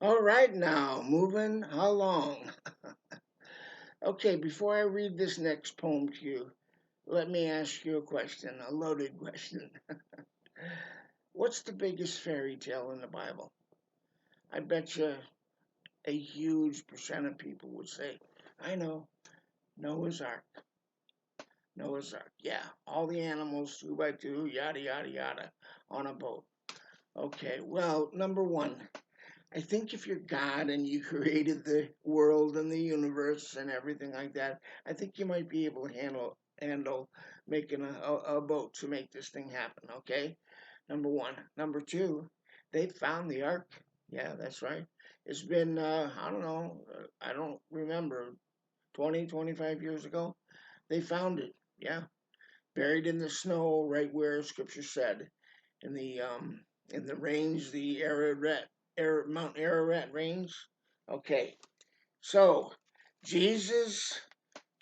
All right, now, moving along. Okay, before I read this next poem to you, let me ask you a question, a loaded question. What's the biggest fairy tale in the Bible? I bet you a huge percent of people would say, I know, Noah's Ark. Noah's Ark. Yeah, all the animals, two by two, yada, yada, yada, on a boat. Okay, well, number one, I think if you're God and you created the world and the universe and everything like that, I think you might be able to handle making a boat to make this thing happen. Okay, number one. Number two, they found the ark. Yeah, that's right. It's been I don't know, I don't remember 20, 25 years ago. They found it. Yeah, buried in the snow, right where Scripture said in the range, the Mount Ararat range. Okay, so Jesus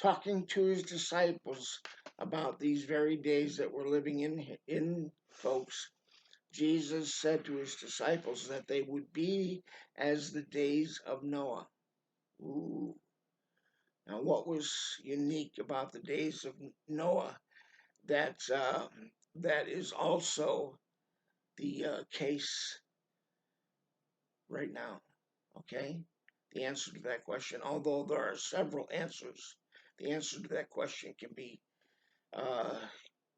talking to his disciples about these very days that we're living in, folks. Jesus said to his disciples that they would be as the days of Noah. Ooh. Now, what was unique about the days of Noah that that is also the case right now? Okay, the answer to that question, although there are several answers, the answer to that question can be uh,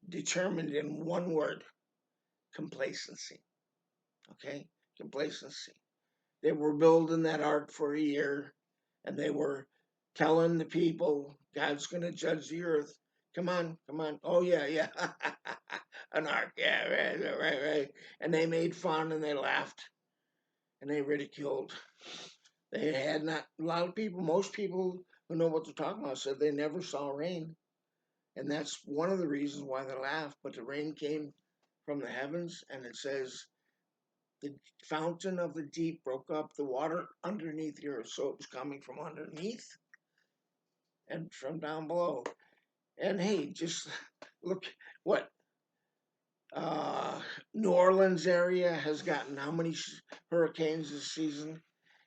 determined in one word: complacency. Okay, complacency. They were building that ark for a year, and they were telling the people, God's going to judge the earth. Come on, come on. Oh, yeah, yeah. An ark. Yeah, right, right, right. And they made fun and they laughed and they ridiculed. They had not, a lot of people, most people who know what they're talking about said they never saw rain. And that's one of the reasons why they laughed. But the rain came from the heavens, and it says the fountain of the deep broke up the water underneath the earth. So it was coming from underneath and from down below. And hey, just look what uh, New Orleans area has gotten how many hurricanes this season,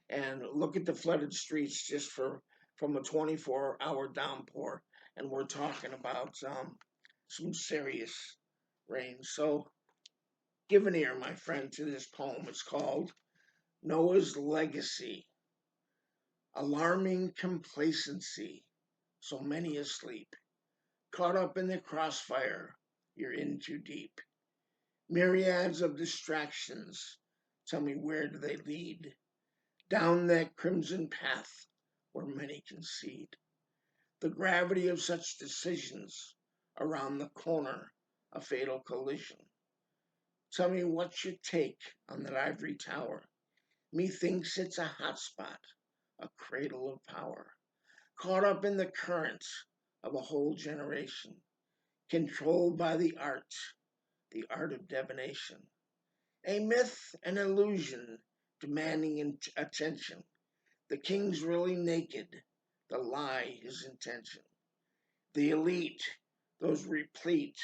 and look at the flooded streets just from a 24-hour downpour, and we're talking about some serious rain. So give an ear, my friend, to this poem. It's called Noah's Legacy. Alarming complacency, so many asleep, caught up in the crossfire, you're in too deep. Myriads of distractions, tell me, where do they lead? Down that crimson path where many concede. The gravity of such decisions, around the corner, a fatal collision. Tell me what's your take on that ivory tower? Methinks it's a hot spot, a cradle of power, caught up in the currents of a whole generation, controlled by the art of divination. A myth, an illusion, demanding attention. The king's really naked, the lie his intention. The elite, those replete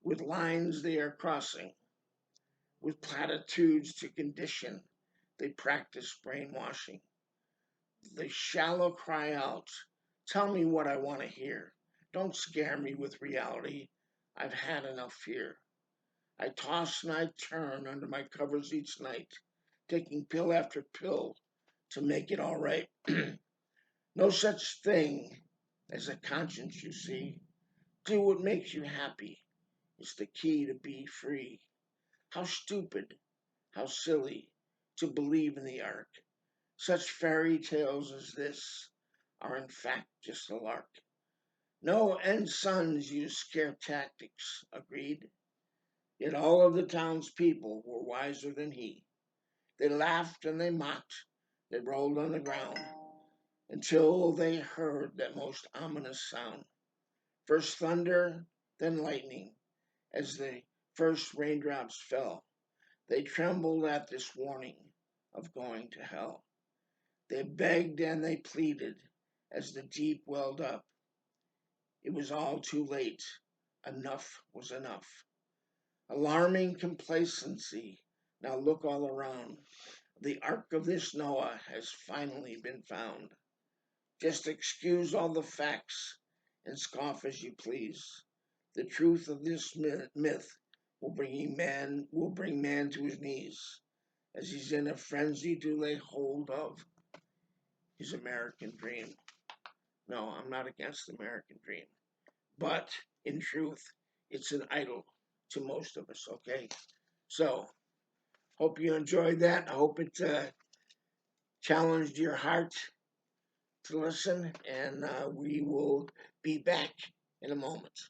with lines they are crossing, with platitudes to condition, they practice brainwashing. The shallow cry out, tell me what I want to hear. Don't scare me with reality. I've had enough fear. I toss and I turn under my covers each night, taking pill after pill to make it all right. No such thing as a conscience, you see. Do what makes you happy. It's the key to be free. How stupid, how silly to believe in the ark. Such fairy tales as this are in fact just a lark. No and sons use scare tactics, agreed. Yet all of the townspeople were wiser than he. They laughed and they mocked, they rolled on the ground until they heard that most ominous sound. First thunder, then lightning, as the first raindrops fell. They trembled at this warning of going to hell. They begged and they pleaded as the deep welled up. It was all too late. Enough was enough. Alarming complacency. Now look all around. The ark of this Noah has finally been found. Just excuse all the facts and scoff as you please. The truth of this myth will bring man to his knees as he's in a frenzy to lay hold of his American dream. No, I'm not against the American dream, but in truth, it's an idol to most of us. Okay, so hope you enjoyed that. I hope it challenged your heart to listen, and we will be back in a moment.